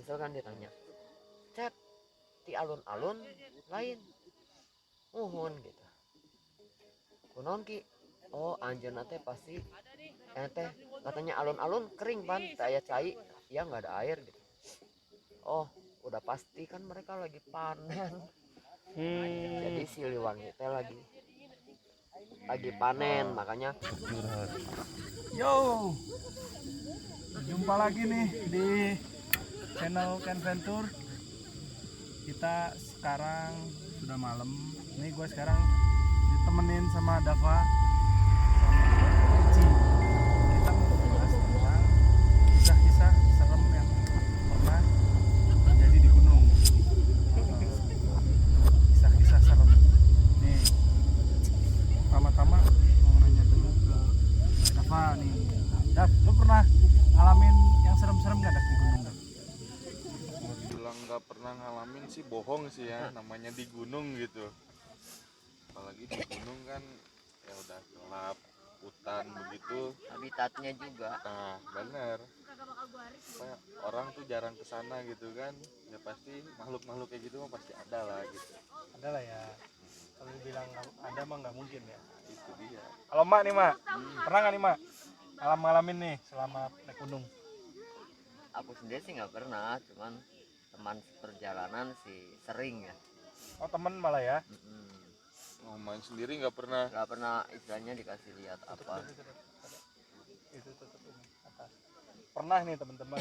misalkan ditanya cek di alun-alun lain muhun gitu kunon ki oh anjeunna teh pasti teh katanya alun-alun kering pan saya cai ya nggak ada air gitu oh udah pasti kan mereka lagi panen jadi Siliwangi teh lagi panen makanya curhat. Yo, jumpa lagi nih di channel Ken Venture. Kita sekarang sudah malam. Ini gue sekarang ditemenin sama Dava sama Ici. Kita mau membahas tentang kisah-kisah serem yang pernah terjadi di gunung. Kisah-kisah serem. Nih, pertama-tama mau nanya dulu ke Dava nih. Dav, lu pernah ngalamin yang serem-serem gak di gunung, Dav? Bilang nggak pernah ngalamin sih bohong sih ya, namanya di gunung gitu. Apalagi di gunung kan ya udah gelap, hutan begitu. habitatnya juga Nah bener, orang tuh jarang kesana gitu kan. Ya pasti makhluk-makhluk kayak gitu mah pasti ada lah gitu. Ada lah ya. Kalau dibilang ada mah nggak mungkin ya. Itu dia. Kalau Mak nih Mak, pernah nggak nih Mak ngalamin nih selama naik gunung? aku sendiri sih nggak pernah cuman teman perjalanan sih sering ya. Oh temen malah ya? Mau main sendiri nggak pernah. Nggak pernah istilahnya dikasih lihat apa Itu tutup ini atas. Pernah nih teman-teman,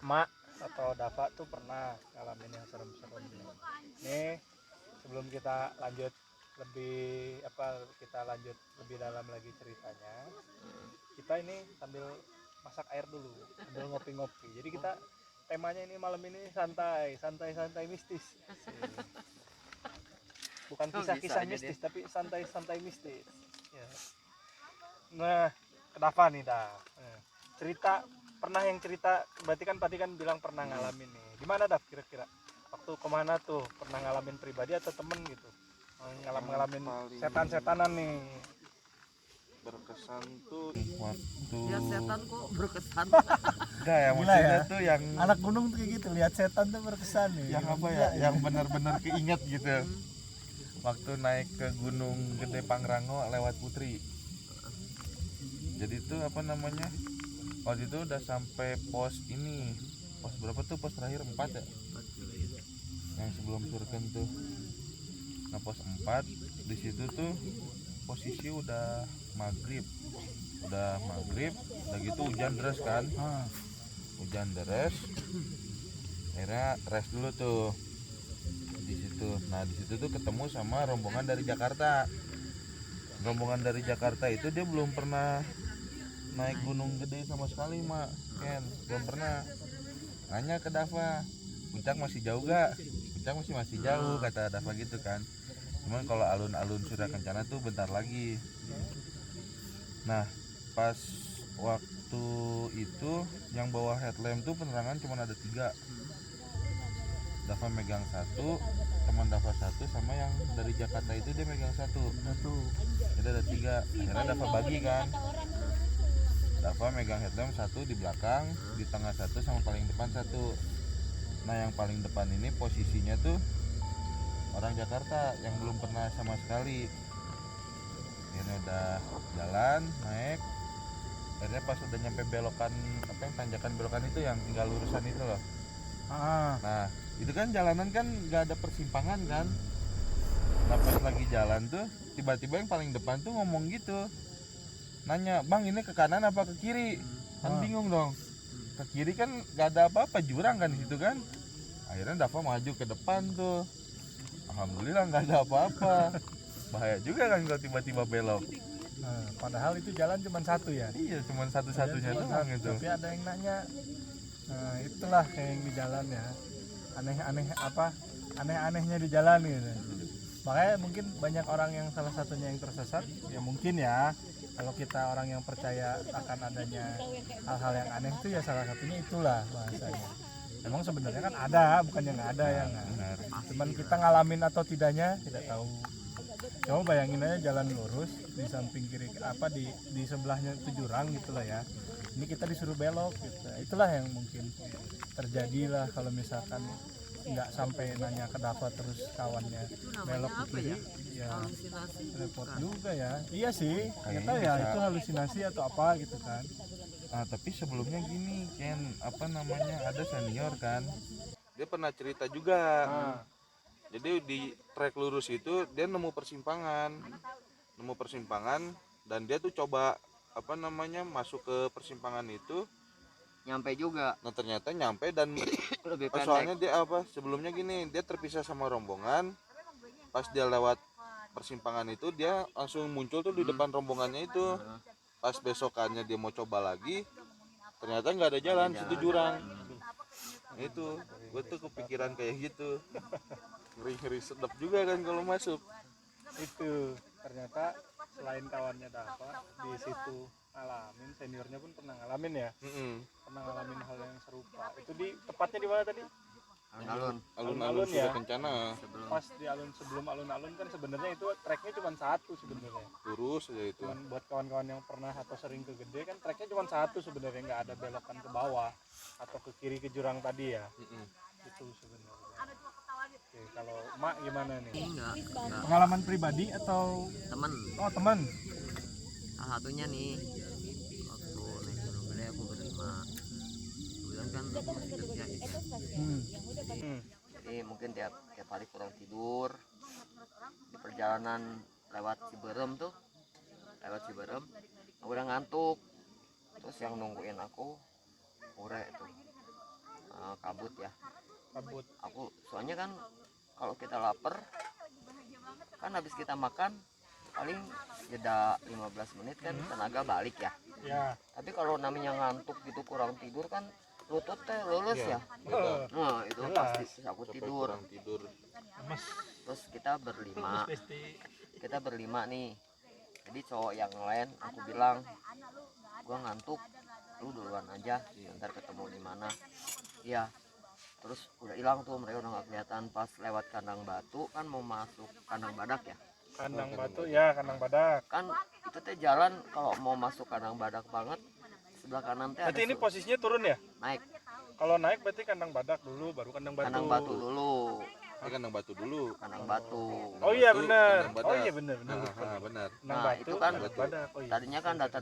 Mak atau Dava tuh pernah ngalamin yang serem-serem nih. Sebelum kita lanjut lebih dalam lagi ceritanya, kita ini sambil masak air dulu, sambil ngopi-ngopi. Jadi kita temanya ini malam ini santai mistis. Bukan kisah-kisah mistis tapi santai mistis ya. Nah, kenapa nih cerita berarti kan tadi kan bilang pernah ngalamin nih. Gimana Dav kira-kira waktu kemana tuh, pernah ngalamin pribadi atau temen gitu, ngalamin setan-setanan nih? Berkesan tuh waktu ya setan kok berkesan enggak ya, maksudnya tuh yang anak gunung tuh kayak gitu, lihat setan tuh berkesan nih. yang apa ya, yang benar-benar keinget gitu. Waktu naik ke Gunung Gede Pangrango lewat Putri. Jadi itu apa namanya, waktu itu udah sampai pos berapa tuh, pos terakhir 4 ya, yang sebelum Surken tuh. Nah pos 4 di situ tuh posisi udah maghrib udah gitu hujan deras kan. Hujan deras akhirnya rest dulu tuh di situ. Nah di situ tuh ketemu sama rombongan dari Jakarta. Rombongan dari Jakarta itu dia belum pernah naik gunung gede sama sekali Mak Ken, belum pernah. Nanya ke Dava, puncak masih jauh gak? Puncak masih jauh kata Dava gitu kan. Cuman kalau alun-alun Surya Kencana tuh bentar lagi. Nah pas waktu itu yang bawa headlamp tuh penerangan cuma ada 3. Dava megang 1, teman Dava 1, sama yang dari Jakarta itu dia megang 1. Jadi ada 3. Akhirnya Dava bagi kan. Dava megang headlamp 1 di belakang, di tengah 1, sama paling depan 1. Nah yang paling depan ini posisinya tuh orang Jakarta yang belum pernah sama sekali. Ini udah jalan naik, akhirnya pas udah nyampe belokan apa yang tanjakan belokan itu yang tinggal lurusan itu loh. Nah itu kan jalanan kan nggak ada persimpangan kan. Nah pas lagi jalan tuh tiba-tiba yang paling depan tuh ngomong gitu, nanya, bang ini ke kanan apa ke kiri? Kan bingung dong, ke kiri kan nggak ada apa-apa, jurang kan di situ kan. Akhirnya Dava maju ke depan tuh, alhamdulillah nggak ada apa-apa. Bahaya juga kan kalau tiba-tiba belok. Padahal itu jalan cuma 1 ya. Iya cuma satu-satunya doang itu. Tapi ada yang nanya, itulah kayak yang di jalan ya, aneh-anehnya di jalan gitu. Makanya mungkin banyak orang yang salah satunya yang tersesat ya, mungkin ya kalau kita orang yang percaya akan adanya hal-hal yang aneh itu ya salah satunya itulah bahasanya. Emang sebenarnya kan ada, bukannya nggak ada ya nggak. Cuman kita ngalamin atau tidaknya tidak tahu. Coba bayangin aja jalan lurus, di samping kiri di sebelahnya itu jurang gitulah ya. Ini kita disuruh belok gitu. Itulah yang mungkin terjadilah kalau misalkan nggak sampai nanya ke Dava terus kawannya belok ke kiri ya repot juga ya. Iya sih, ternyata ya itu halusinasi atau apa gitu kan. Nah tapi sebelumnya gini Ken, apa namanya, ada senior kan, dia pernah cerita juga. Jadi di trek lurus itu dia nemu persimpangan dan dia tuh coba apa namanya masuk ke persimpangan itu. Nyampe juga Nah ternyata nyampe dan lebih pendek. soalnya dia apa sebelumnya gini, dia terpisah sama rombongan. Pas dia lewat persimpangan itu dia langsung muncul tuh di depan rombongannya itu. Pas besokannya dia mau coba lagi, ternyata nggak ada jalan, situ jurang. Itu gue tuh kepikiran kayak gitu. Ngeri-ngeri sedap juga kan kalau masuk. Itu ternyata selain kawannya Dava di situ ngalamin, seniornya pun pernah ngalamin ya, pernah ngalamin hal yang serupa. Itu di tepatnya di mana tadi? Alun-alun Alun-alun ya. sudah kencana, Pas di sebelum alun-alun kan sebenarnya itu treknya cuma satu sebenarnya. lurus aja itu. Cuman buat kawan-kawan yang pernah atau sering ke Gede kan treknya cuma satu sebenarnya, nggak ada belokan ke bawah atau ke kiri ke jurang tadi ya. Itu sebenarnya. Oke, kalau Mak gimana nih? enggak Pengalaman pribadi atau temen oh teman? salah satunya nih waktu naik gunung gede aku berlima kemudian kan aku masih kerja gitu. Jadi mungkin tiap hari kurang tidur di perjalanan lewat Ciberem aku udah ngantuk, terus yang nungguin aku Ure itu kabut aku soalnya kan kalau kita lapar kan habis kita makan paling jeda 15 menit kan tenaga balik ya. Tapi kalau namanya ngantuk gitu kurang tidur kan lutut teh lulus ya. Nah itu pasti aku tidur. Terus kita berlima nih. Jadi cowok yang lain aku bilang gua ngantuk, lu duluan aja, ntar ketemu di mana. Iya. Terus udah hilang tuh, mereka udah nggak kelihatan. Pas lewat kandang batu kan mau masuk kandang badak ya. Kandang batu ya, kandang badak. Kan itu teh jalan kalau mau masuk kandang badak banget sebelah kanan teh. Berarti ini posisinya turun ya? Naik. Kalau naik berarti kandang badak dulu, baru kandang batu. Kandang batu dulu. Kandang batu dulu. Kandang batu. Oh iya benar. Kandang badak. Oh iya benar. Benar. Kandang Nah, batu, itu kan kandang badak. Oh iya. Tadinya kan datar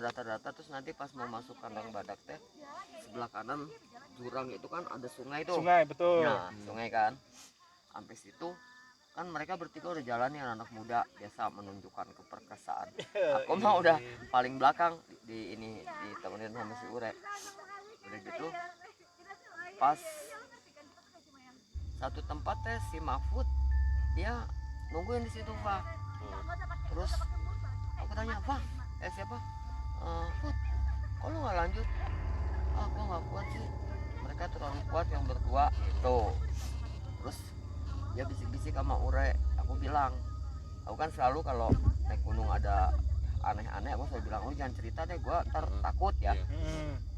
terus nanti pas mau masuk kandang badak teh sebelah kanan jurang itu kan ada sungai tuh. Sungai betul. Nah, sungai kan. Sampai situ kan mereka bertiga udah jalan ya, anak muda biasa menunjukkan keperkasaan. Aku mah udah paling belakang ditemenin sama si Ure. Udah gitu pas satu tempat teh si Mahfud dia nungguin di situ Pak. Terus aku tanya Pak, siapa? Fud, kok lu nggak lanjut? Aku nggak kuat sih, mereka terlalu kuat yang berdua gitu. Terus dia bisik-bisik sama Ure. Aku bilang, aku kan selalu kalau naik gunung ada aneh-aneh aku selalu bilang, lu jangan cerita deh, gua ntar takut ya.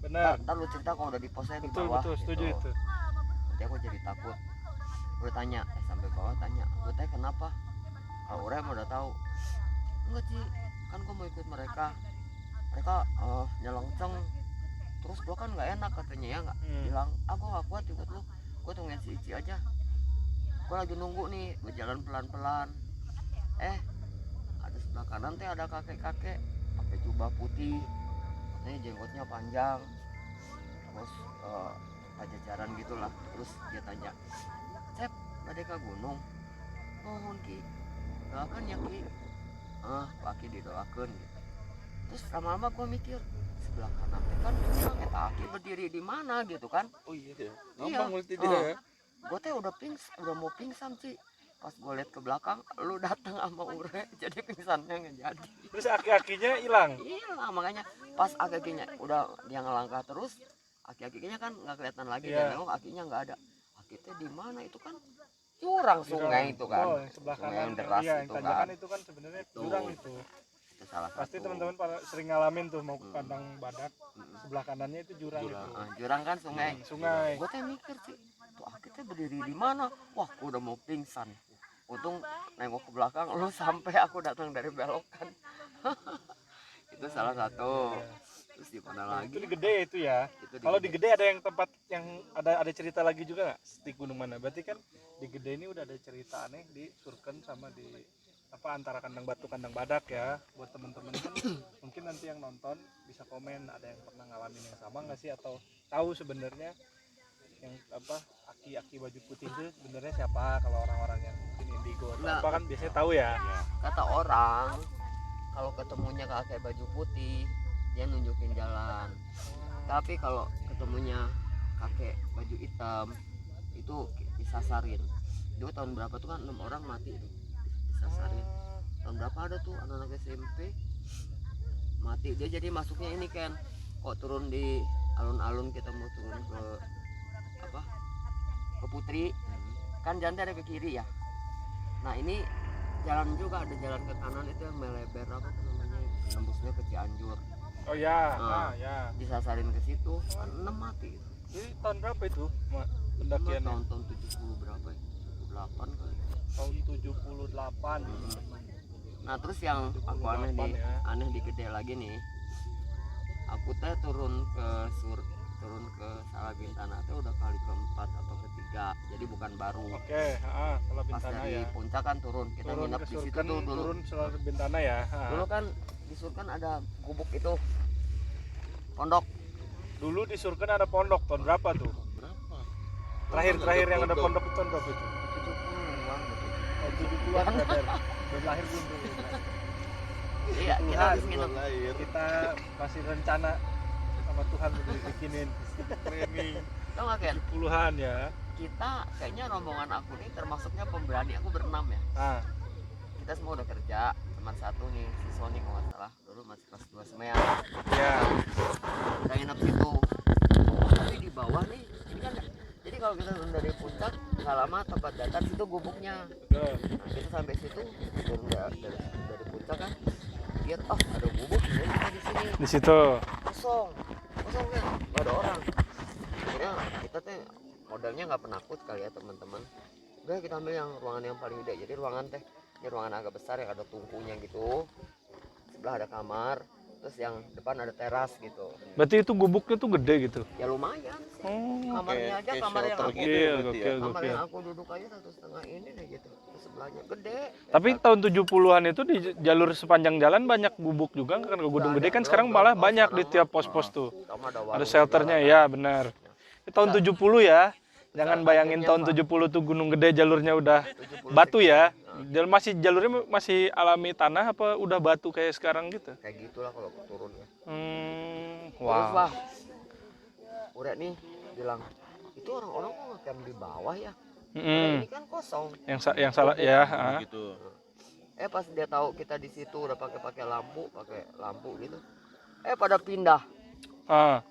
Benar. Ntar lu cerita kalau udah di posnya di Betul, bawah betul, setuju gitu. itu. Nanti aku jadi takut. Gue tanya sampai bawah, tanya lu teh kenapa? Kalau Ure emang udah tahu. Enggak sih, kan gua mau ikut mereka nyelengceng. Terus gua kan nggak enak katanya ya, nggak bilang aku nggak kuat ikut lu, gua tungguin si Ici aja, gua lagi nunggu nih. Gua jalan pelan-pelan, ada sebelah kanan teh ada kakek-kakek pakai jubah putih, nih jenggotnya panjang, terus pajajaran gitulah. Terus dia tanya, Cep, badeka gunung? Mohon Ki, doakan ya Ki. Pak Ki didoakan gitu. Terus lama-lama gue mikir sebelah kanan kan jurang eta Aki berdiri di mana gitu kan. Oh iya ya, gampang berarti dia ya. Gue teh udah mau pingsan sih. Pas gue lihat ke belakang lu datang sama Ure, jadi pingsannya nggak jadi. Terus aki-akinya hilang. Iya, makanya pas aki-akinya udah dia ngelangkah terus, aki-akinya kan nggak kelihatan lagi. Dan nengok akinya nggak ada. Aki teh di mana itu kan jurang sungai itu kan. Yang sebelah Sungai kanan yang deras yang itu tanjakan kan. itu kan sebenarnya jurang itu. Itu salah Pasti satu. teman-teman sering ngalamin tuh mau ke kandang badak, sebelah kanannya itu jurang itu. Jurang kan sungai. Sungai. Gue teh mikir sih, tuh Aki teh berdiri di mana? Wah, gue udah mau pingsan. Untung nengok ke belakang, lu sampai aku datang dari belokan. Itu salah satu. Terus di mana Nah, lagi? itu di Gede itu ya. Itu Kalau di Gede ada yang tempat yang ada cerita lagi juga nggak? Di gunung mana? Berarti kan di Gede ini udah ada cerita aneh di Surken sama di apa antara kandang batu kandang badak ya. Buat teman-teman kan mungkin nanti yang nonton bisa komen ada yang pernah ngalamin yang sama nggak sih atau tahu sebenarnya yang apa aki-aki baju putih itu sebenarnya siapa, kalau orang-orang yang mungkin indigo atau Nggak. apa kan biasanya tahu ya. Kata orang kalau ketemunya kakek baju putih dia nunjukin jalan, tapi kalau ketemunya kakek baju hitam itu disasarin. Dulu tahun berapa tuh kan 6 orang mati tuh disasarin. Tahun berapa ada tuh anak-anak SMP mati, dia jadi masuknya ini kan kok turun di alun-alun, kita mau turun ke apa ke Putri kan jalan ada ke kiri ya. Nah ini jalan juga ada jalan ke kanan itu yang melebar apa tuh namanya, nembusnya ke Cianjur. Oh ya, Nah, ya. disasarin ke situ kan 6 mati. Ini tahun berapa itu Cuma pendakiannya? tahun 70 berapa ya? 78 kali. Tahun 78. Nah terus yang aku aneh di Gede lagi nih, aku teh turun ke Salabintana tuh udah kali keempat atau ketiga, jadi bukan baru. Oke, Pas Salabintana dari ya. puncak kan turun, kita Turun nginep ke di situ Surken, tuh dulu. turun Salabintana ya. Dulu kan di Surken ada gubuk itu pondok. Dulu di Surken ada pondok tahun berapa tuh? Berapa? Terakhir yang ada pondok itu tahun berapa itu? 70-an gitu. Tahun 70-an ada. Belum lahir belum tuh. Iya, kita habis nginep. Lahir. Kita masih rencana sama Tuhan untuk bikinin Training. Tau gak Ken? 70-an ya. Kita kayaknya rombongan aku nih termasuknya pemberani, aku berenam ya. Nah, Kita semua udah kerja, teman satu nih si Sony kalau nggak salah, dulu masih kelas 2 semean. ya. Kita nginep situ. Tapi di bawah nih, ini kan jadi kalau kita turun dari puncak nggak lama tempat datar situ gubuknya. Betul. Nah, kita sampai situ turun dari puncak kan, lihat ada gubuk, jadi kita di sini Di situ. kosong kan, nggak ada orang. Akhirnya kita teh modalnya nggak penakut kali ya teman-teman. Udah kita ambil yang ruangan yang paling gede. Jadi ruangan teh ini ruangan agak besar yang ada tungkunya gitu. Sebelah ada kamar, terus yang depan ada teras gitu. Berarti itu gubuknya tuh gede gitu. Ya lumayan sih. Oh, Kamarnya aja kamar yang shelter aku gitu ya berarti ya? gokil, kamar gokil. yang aku duduk aja 1,5 ini deh gitu. Terus sebelahnya gede. Tapi tahun 70-an itu di jalur sepanjang jalan banyak gubuk juga kan, ke Gunung Gede kan sekarang malah banyak di tiap pos-pos tuh. Sama ada Ada warung shelternya segala, ya, kan. benar. Ini tahun 70 ya. Jangan bayangin tahun akhirnya, 70 tuh Gunung Gede jalurnya udah 70 batu ya. Nah, Jalurnya masih alami tanah apa udah batu kayak sekarang gitu? kayak gitulah kalau turun ya. Terus Wow. wah, Urek nih bilang itu orang-orang kok ngecamp di bawah ya. Ini kan kosong. Yang salah ya. Gitu. Pas dia tahu kita di situ udah pakai lampu gitu. Pada pindah.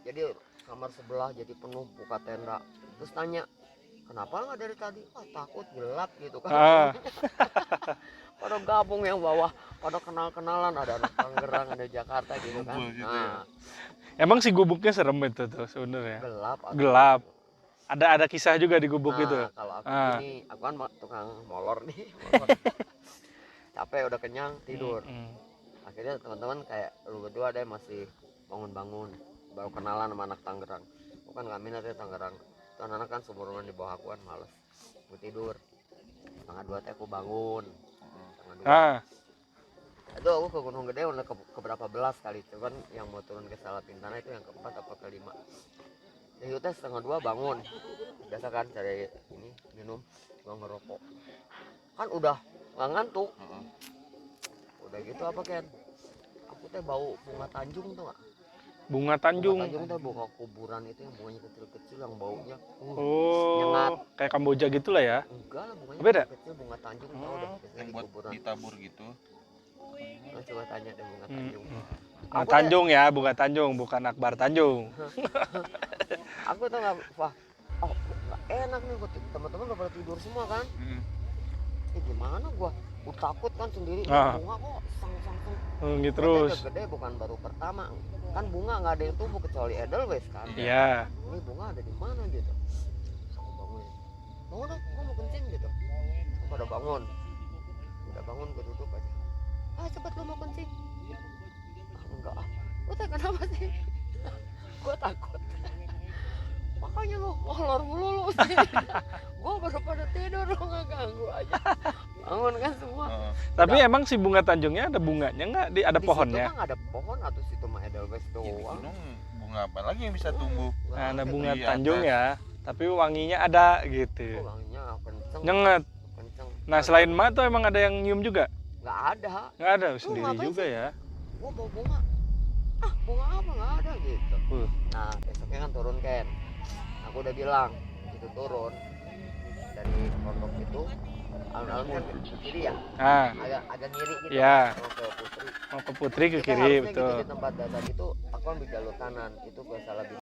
Jadi kamar sebelah jadi penuh, buka tenda. Terus tanya, kenapa nggak dari tadi? Takut gelap gitu kan. Pada gabung yang bawah, pada kenal-kenalan, ada anak Tangerang, ada Jakarta gitu kan. Kumpul gitu Nah, Emang si gubuknya serem itu tuh sebenarnya. gelap. Gelap. Ada kisah juga di gubuk Nah, itu. kalau aku ini, aku kan tukang molor nih. Capek udah kenyang tidur. Akhirnya teman-teman kayak lu berdua deh masih bangun-bangun, baru kenalan sama anak Tangerang. Bukan nggak minat ya Tangerang. Itu anak kan seumuran di bawah aku kan males. Aku tidur. 1:30 teh aku bangun. 1:30. Itu aku ke Gunung Gede udah ke berapa belas kali. Cuman yang mau turun ke Salabintana itu yang keempat apa kelima. Jadi teh 1:30 bangun. Biasa kan cari ini minum, gua ngerokok. Kan udah nggak ngantuk. Udah gitu apa Ken? Aku teh bau bunga Tanjung tuh nggak? Bunga Tanjung. Bunga Tanjung tuh bunga kuburan itu yang bunganya kecil-kecil yang baunya. Oh, kayak Kamboja gitulah ya. Enggak lah bunganya Beda? kecil, bunga Tanjung tau dah biasanya Yang di buat kuburan. ditabur gitu. Nah, coba tanya deh bunga Tanjung. Bunga Tanjung ya, Bunga Tanjung, bukan Akbar Tanjung. Aku tuh nggak, wah, nggak enak nih, teman-teman udah pada tidur semua kan? Gimana gua takut kan sendiri, bunga kok sang. Gitu terus. Gede bukan baru pertama, kan bunga nggak ada yang tumbuh kecuali edelweiss kan? Iya. Ini bunga ada di mana gitu? Aku bangun, dong, gua mau kencing gitu. Aku pada bangun, udah bangun gua duduk aja. Cepet lu mau kencing? Enggak, lu teh kenapa sih? Gue takut. Makanya lu molor mulu lu. Gue baru pada tidur, lu nggak ganggu aja. Bangun kan semua. Tapi emang si bunga Tanjungnya ada bunganya nggak? Ada Di pohonnya? situ mah ada pohon atau situ mah edelweiss Ya, di doang. gunung bunga apa lagi yang bisa tumbuh? Nah, ada Nggak bunga Di Tanjung atas. ya, tapi wanginya ada ada. gitu. Wanginya kenceng. Nyengat. Kenceng. Nah, selain Ma tuh emang ada yang nyium juga? Nggak ada. Nggak ada, Lu sendiri ngapain juga sih? ya. Gua mau bunga. Ah, bunga apa nggak ada gitu. Nah, besoknya kan turun Ken. Aku udah bilang itu turun dari pondok itu alun-alun kan ke kiri ya, Nah, agak ngiri gitu. Iya. Mau ke Putri. mau ke Putri ke Kita kiri harusnya betul. gitu di tempat dasar itu aku ambil jalur kanan itu gue salah